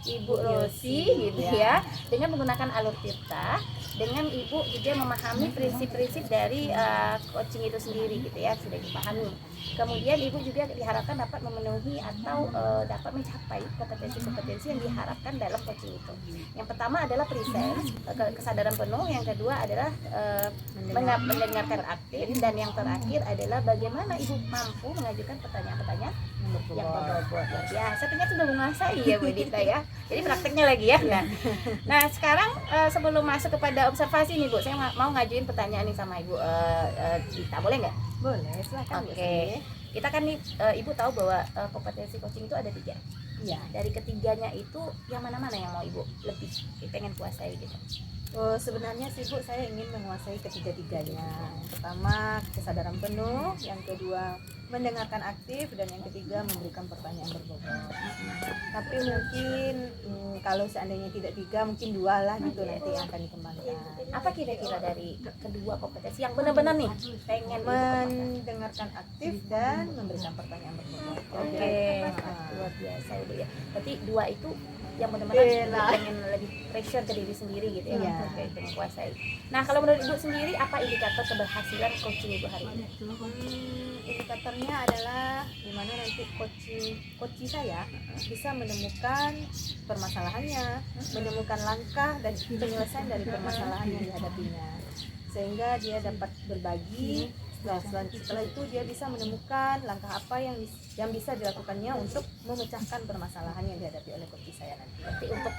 Ibu Rosi gitu ya, dengan menggunakan alur tirta, dengan Ibu juga memahami prinsip-prinsip dari coaching itu sendiri gitu ya, sudah dipahami. Kemudian Ibu juga diharapkan dapat memenuhi atau dapat mencapai kompetensi-kompetensi yang diharapkan dalam coaching itu. Yang pertama adalah presence, kesadaran penuh. Yang kedua adalah mendengarkan aktif, dan yang terakhir adalah bagaimana Ibu mampu mengajukan pertanyaan-pertanyaan yang berbobot. Ya, saya ternyata sudah menguasai ya Bu Dita ya. Jadi prakteknya lagi ya. Nah sekarang sebelum masuk kepada observasi nih Bu, saya mau ngajuin pertanyaan nih sama Ibu Dita, boleh nggak? Boleh, silakan. Oke. Kita kan nih Ibu tahu bahwa kompetensi coaching itu ada 3. Iya. Dari ketiganya itu yang mana-mana yang mau Ibu lebih pengen kuasai gitu? Sebenarnya sih Bu, saya ingin menguasai ketiga-tiganya. Yang pertama kesadaran penuh, yang kedua mendengarkan aktif, dan yang ketiga memberikan pertanyaan berbobot. Tapi mungkin kalau seandainya tidak 3, mungkin 2 lah gitu nanti yang akan dikembangkan. Apa kira-kira dari kedua kompetensi yang benar-benar nih pengen Ibu kembangkan? Mendengarkan aktif dan memberikan pertanyaan berbobot. Oke, luar biasa Ibu ya. Berarti 2 itu yang benar-benar pengen lebih pressure ke diri sendiri gitu ya, Iya. untuk itu menguasai. Nah kalau menurut Ibu sendiri, apa indikator keberhasilan coaching Ibu hari ini? Indikatornya adalah dimana nanti coach saya bisa menemukan permasalahannya, menemukan langkah dan penyelesaian dari permasalahan yang dihadapinya, sehingga dia dapat berbagi. Setelah itu dia bisa menemukan langkah apa yang bisa dilakukannya untuk memecahkan permasalahan yang dihadapi oleh coach saya nanti. Berarti untuk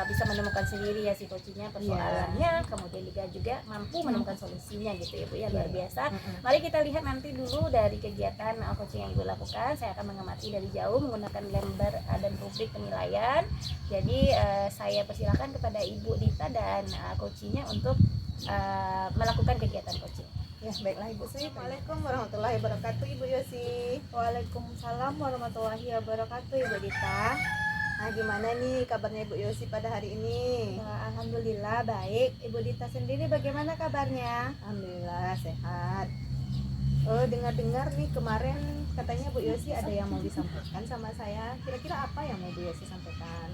bisa menemukan sendiri ya si coachingnya persoalannya, kemudian juga mampu menemukan solusinya gitu ya Bu ya, luar biasa. Mari kita lihat nanti dulu dari kegiatan coaching yang Ibu lakukan. Saya akan mengamati dari jauh menggunakan lembar dan rubrik penilaian. Jadi saya persilakan kepada Ibu Dita dan coachingnya untuk melakukan kegiatan coaching. Ya, baiklah Ibu Sri. Assalamualaikum warahmatullahi wabarakatuh Ibu Yosi. Waalaikumsalam warahmatullahi wabarakatuh Ibu Dita. Nah, gimana nih kabarnya Ibu Yosi pada hari ini? Alhamdulillah baik. Ibu Dita sendiri bagaimana kabarnya? Alhamdulillah sehat. Dengar-dengar nih kemarin katanya Bu Yosi ada yang mau disampaikan sama saya. Kira-kira apa yang mau Bu Yosi sampaikan?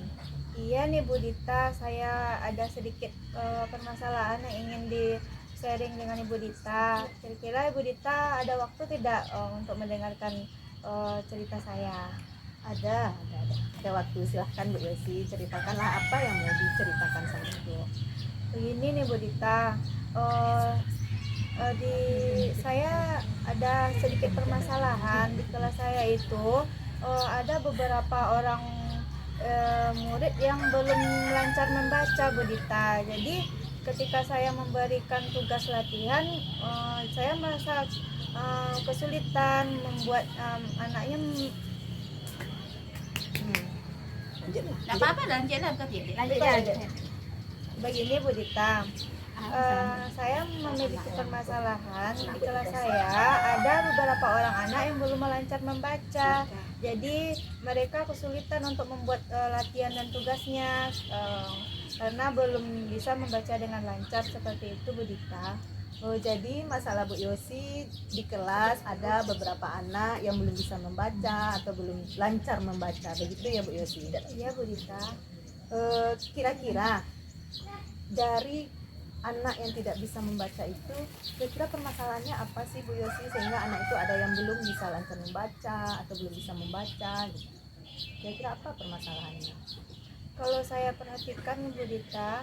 Iya nih Bu Dita, saya ada sedikit permasalahan yang ingin di-sharing dengan Ibu Dita. Kira-kira Ibu Dita ada waktu tidak untuk mendengarkan cerita saya? Ada waktu, silahkan Bu Yosi, ceritakanlah apa yang mau diceritakan sama Ibu. Begini nih Bu Dita, saya ada sedikit permasalahan di kelas saya itu. Ada beberapa orang murid yang belum lancar membaca Bu Dita. Jadi ketika saya memberikan tugas latihan, saya merasa kesulitan membuat anaknya Tidak apa-apa, lanjut lanjut. Begini Bu Dita, saya memiliki permasalahan di kelas saya. Ada beberapa orang anak yang belum lancar membaca. Jadi mereka kesulitan untuk membuat latihan dan tugasnya karena belum bisa membaca dengan lancar seperti itu Bu Dita. Jadi masalah Bu Yosi di kelas ada beberapa anak yang belum bisa membaca atau belum lancar membaca, begitu ya Bu Yosi? Iya Bu Dita. Kira-kira dari anak yang tidak bisa membaca itu, kira-kira permasalahannya apa sih Bu Yosi sehingga anak itu ada yang belum bisa lancar membaca atau belum bisa membaca gitu. Kira-kira apa permasalahannya? Kalau saya perhatikan Bu Dita,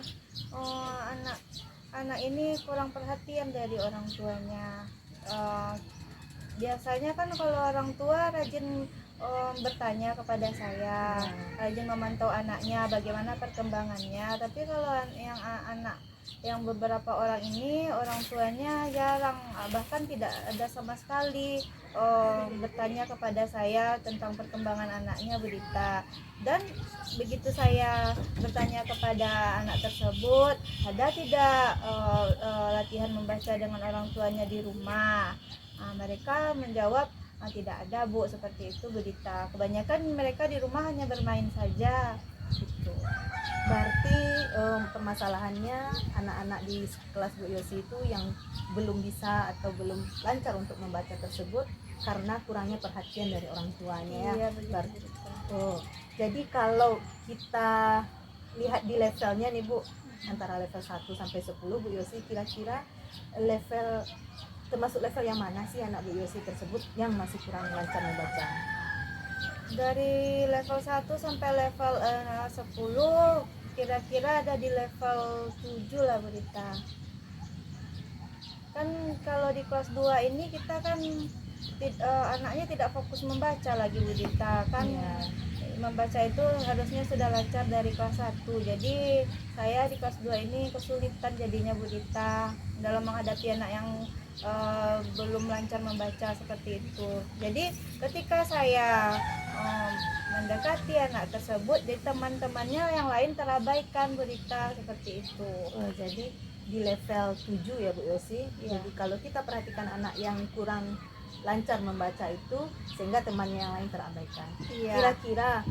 anak ini kurang perhatian dari orang tuanya. Biasanya kan kalau orang tua rajin bertanya kepada saya, rajin memantau anaknya bagaimana perkembangannya. Tapi kalau yang anak yang beberapa orang ini orang tuanya jarang, bahkan tidak ada sama sekali bertanya kepada saya tentang perkembangan anaknya Bu Dita. Dan begitu saya bertanya kepada anak tersebut, ada tidak latihan membaca dengan orang tuanya di rumah? Mereka menjawab tidak ada Bu, seperti itu Bu Dita. Kebanyakan mereka di rumah hanya bermain saja gitu. Berarti permasalahannya anak-anak di kelas Bu Yosi itu yang belum bisa atau belum lancar untuk membaca tersebut karena kurangnya perhatian dari orang tuanya ya. Iya, begitu. Jadi kalau kita lihat di levelnya nih Bu, antara level 1 sampai 10 Bu Yosi, kira-kira level termasuk level yang mana sih anak Bu Yosi tersebut yang masih kurang lancar membaca? Dari level 1 sampai level 10 kira-kira ada di level 7 lah Bu Dita. Kan kalau di kelas 2 ini kita kan anaknya tidak fokus membaca lagi Bu Dita kan. Membaca itu harusnya sudah lancar dari kelas 1. Jadi saya di kelas 2 ini kesulitan jadinya Bu Dita dalam menghadapi anak yang belum lancar membaca seperti itu. Jadi ketika saya mendekati anak tersebut, di teman-temannya yang lain terabaikan Bu Dita seperti itu. Jadi di level 7 ya Bu Yosi. Iya. Jadi kalau kita perhatikan anak yang kurang lancar membaca itu sehingga temannya yang lain terabaikan. Iya. Kira-kira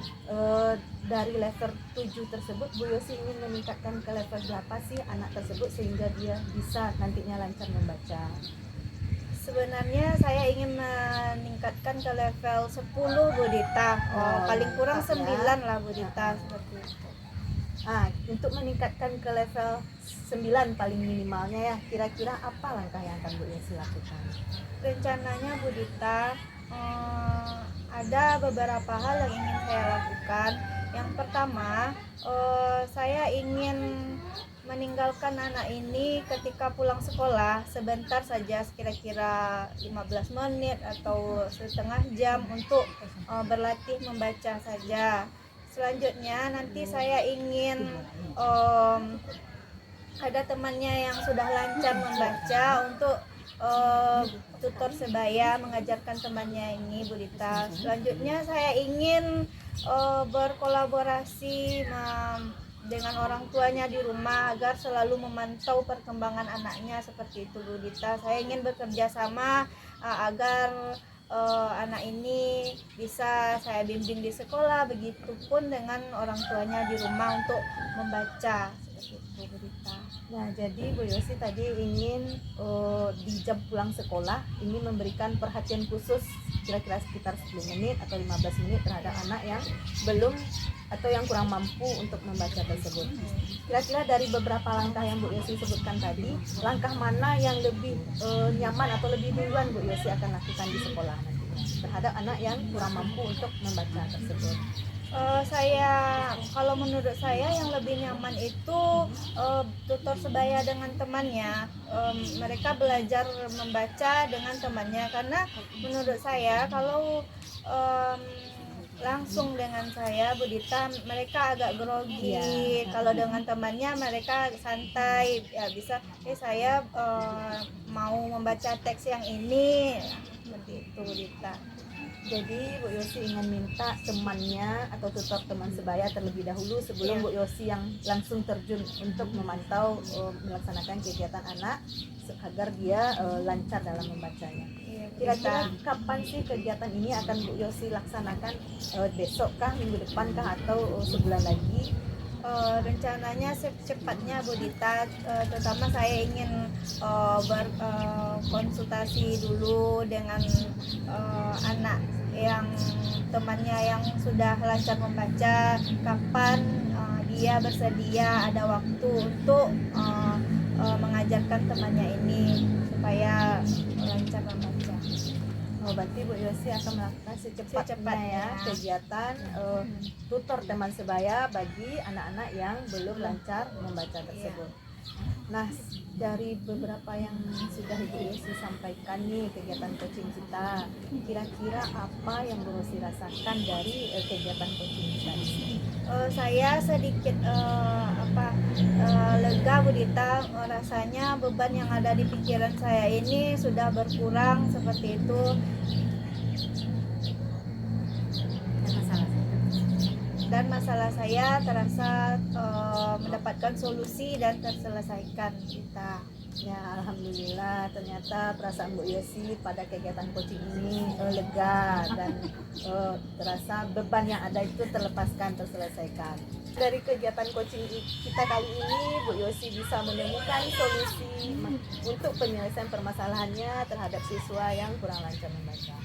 dari level 7 tersebut Bu Yosi ingin meningkatkan ke level berapa sih anak tersebut sehingga dia bisa nantinya lancar membaca? Sebenarnya saya ingin meningkatkan ke level 10 Bu Dita. Paling kurang mantap 9 ya. lah Bu Dita seperti itu. Untuk meningkatkan ke level 9 paling minimalnya ya, kira-kira apa langkah yang akan Bu Yosi lakukan? Rencananya Bu Dita ada beberapa hal yang ingin saya lakukan. Yang pertama, saya ingin meninggalkan anak ini ketika pulang sekolah sebentar saja, kira-kira 15 menit atau setengah jam untuk berlatih membaca saja. Selanjutnya nanti saya ingin ada temannya yang sudah lancar membaca untuk tutor sebaya mengajarkan temannya ini Bu Dita. Selanjutnya saya ingin berkolaborasi dengan orang tuanya di rumah agar selalu memantau perkembangan anaknya seperti itu Bu Dita. Saya ingin bekerja sama agar anak ini bisa saya bimbing di sekolah, begitupun dengan orang tuanya di rumah untuk membaca seperti itu Bu Dita. Nah, jadi Bu Yosi tadi ingin di jam pulang sekolah ingin memberikan perhatian khusus kira-kira sekitar 10 menit atau 15 menit terhadap anak yang belum atau yang kurang mampu untuk membaca tersebut. Kira-kira dari beberapa langkah yang Bu Yosi sebutkan tadi, langkah mana yang lebih nyaman atau lebih duluan Bu Yosi akan lakukan di sekolah nanti terhadap anak yang kurang mampu untuk membaca tersebut? Kalau menurut saya yang lebih nyaman itu tutor sebaya dengan temannya. Mereka belajar membaca dengan temannya, karena menurut saya kalau langsung dengan saya Bu Dita mereka agak grogi. Kalau dengan temannya mereka santai ya, bisa saya mau membaca teks yang ini seperti itu Bu Dita. Jadi Bu Yosi ingin minta temannya atau tutor teman sebaya terlebih dahulu sebelum Bu Yosi yang langsung terjun untuk memantau melaksanakan kegiatan anak agar dia lancar dalam membacanya. Kira-kira kapan sih kegiatan ini akan Bu Yosi laksanakan? Besok kah, minggu depan kah, atau sebulan lagi? Rencananya secepatnya Bu Dita, terutama saya ingin berkonsultasi dulu dengan anak yang temannya yang sudah lancar membaca, kapan dia bersedia ada waktu untuk mengajarkan temannya ini supaya lancar membaca. Berarti Bu Yosi akan melakukan secepatnya ya kegiatan tutor teman sebaya bagi anak-anak yang belum lancar membaca tersebut. Nah, dari beberapa yang sudah Ibu Yosi sampaikan nih kegiatan coaching kita, kira-kira apa yang Bu Yosi rasakan dari kegiatan coaching kita ini? Saya sedikit lega Bu Dita, rasanya beban yang ada di pikiran saya ini sudah berkurang seperti itu. Dan masalah saya terasa mendapatkan solusi dan terselesaikan kita. Ya, alhamdulillah ternyata perasaan Bu Yosi pada kegiatan coaching ini lega dan terasa beban yang ada itu terselesaikan. Dari kegiatan coaching kita kali ini, Bu Yosi bisa menemukan solusi untuk penyelesaian permasalahannya terhadap siswa yang kurang lancar membaca.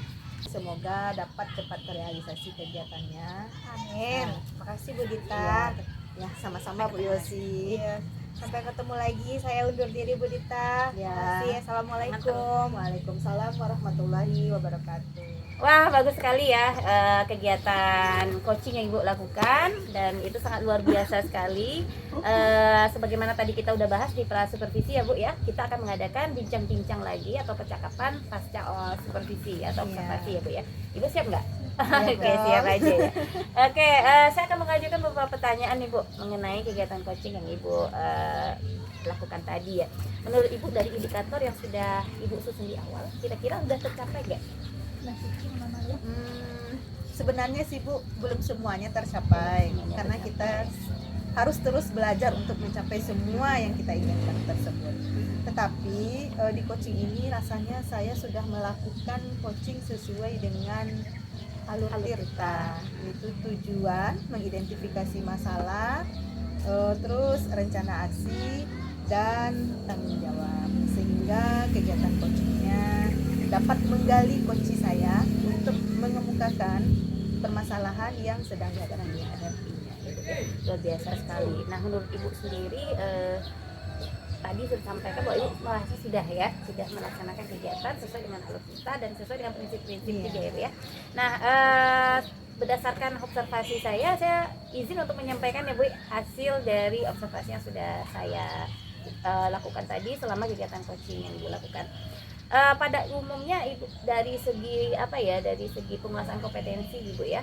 Semoga dapat cepat terrealisasi kegiatannya. Amin. Makasih Bu Ya, Dita. ya sama-sama Bu Yosi. Iya. Sampai ketemu lagi. Saya undur diri Bu Dita. Ya. Makasih. Assalamualaikum. Waalaikumsalam warahmatullahi wabarakatuh. Wah, bagus sekali ya kegiatan coaching yang Ibu lakukan, dan itu sangat luar biasa sekali. Sebagaimana tadi kita udah bahas di supervisi ya Bu ya, kita akan mengadakan bincang-bincang lagi atau percakapan pasca supervisi atau observasi ya Bu ya. Ibu siap nggak? Oke, siap aja ya. Oke, saya akan mengajukan beberapa pertanyaan nih Bu mengenai kegiatan coaching yang Ibu lakukan tadi ya. Menurut Ibu dari indikator yang sudah Ibu susun di awal, kira-kira udah tercapai nggak? Sebenarnya sih Bu, belum semuanya tercapai karena kita harus terus belajar untuk mencapai semua yang kita inginkan tersebut. Tetapi di coaching ini rasanya saya sudah melakukan coaching sesuai dengan alur tirta, yaitu tujuan, mengidentifikasi masalah, terus rencana aksi dan tanggung jawab, sehingga kegiatan coachingnya dapat menggali kunci saya untuk mengemukakan permasalahan yang sedang dihadapinya. Luar biasa sekali. Nah, menurut Ibu sendiri tadi sudah sampaikan bahwa Ibu merasa sudah melaksanakan kegiatan sesuai dengan alur kita dan sesuai dengan prinsip-prinsip juga ya Bu ya. Nah, berdasarkan observasi saya izin untuk menyampaikan ya Bu hasil dari observasi yang sudah saya lakukan tadi selama kegiatan coaching yang Ibu lakukan. Pada umumnya Ibu dari segi penguasaan kompetensi Ibu ya,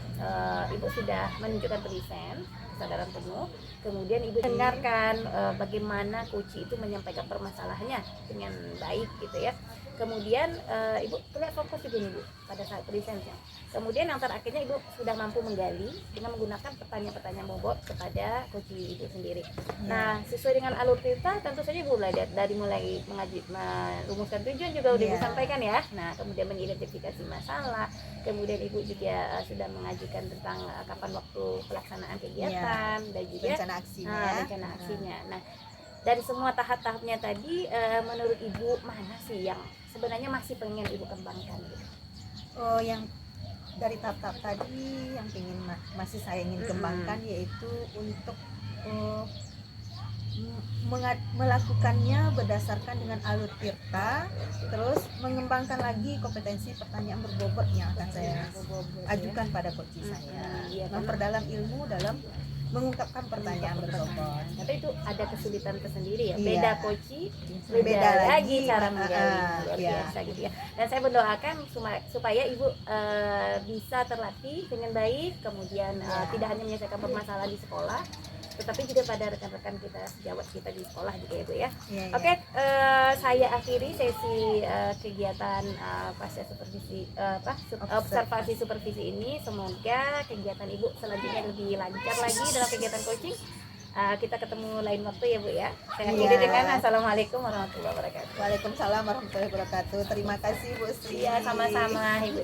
Ibu sudah menunjukkan present kesadaran penuh, kemudian Ibu dengarkan bagaimana coach itu menyampaikan permasalahannya dengan baik gitu ya. Kemudian Ibu terlihat fokus juga nih Bu pada saat presentnya. Kemudian yang terakhirnya Ibu sudah mampu menggali dengan menggunakan pertanyaan-pertanyaan bobot kepada coach Ibu sendiri. Nah, sesuai dengan alur kita tentu saja Ibu dari mulai merumuskan tujuan juga udah Ibu sampaikan ya. Nah, kemudian mengidentifikasi masalah, kemudian Ibu juga sudah mengajukan tentang kapan waktu pelaksanaan kegiatan dan juga rencana aksinya. Nah, dari semua tahap-tahapnya tadi, menurut Ibu mana sih yang sebenarnya masih pengen Ibu kembangkan gitu? Oh, yang dari tahap-tahap tadi yang masih saya ingin kembangkan yaitu untuk melakukannya berdasarkan dengan alur tirta, terus mengembangkan lagi kompetensi pertanyaan berbobot yang akan saya ajukan pada coach saya, memperdalam ilmu dalam mengungkapkan pertanyaan berbobot. Tapi itu ada kesulitan tersendiri ya. Beda coach, beda lagi cara menggali luar iya. biasa gitu ya. Dan saya mendoakan supaya Ibu bisa terlatih dengan baik, kemudian tidak hanya menyelesaikan permasalahan di sekolah, tetapi juga pada rekan-rekan kita sejawat kita di sekolah juga ya Bu ya. Oke, saya akhiri sesi kegiatan pasca supervisi observasi supervisi ini. Semoga kegiatan Ibu selanjutnya lebih lancar lagi dalam kegiatan coaching. Kita ketemu lain waktu ya Bu ya. Saya akhiri dengan assalamualaikum warahmatullahi wabarakatuh. Waalaikumsalam warahmatullahi wabarakatuh. Terima kasih Bu Sri. Iya, sama-sama Ibu.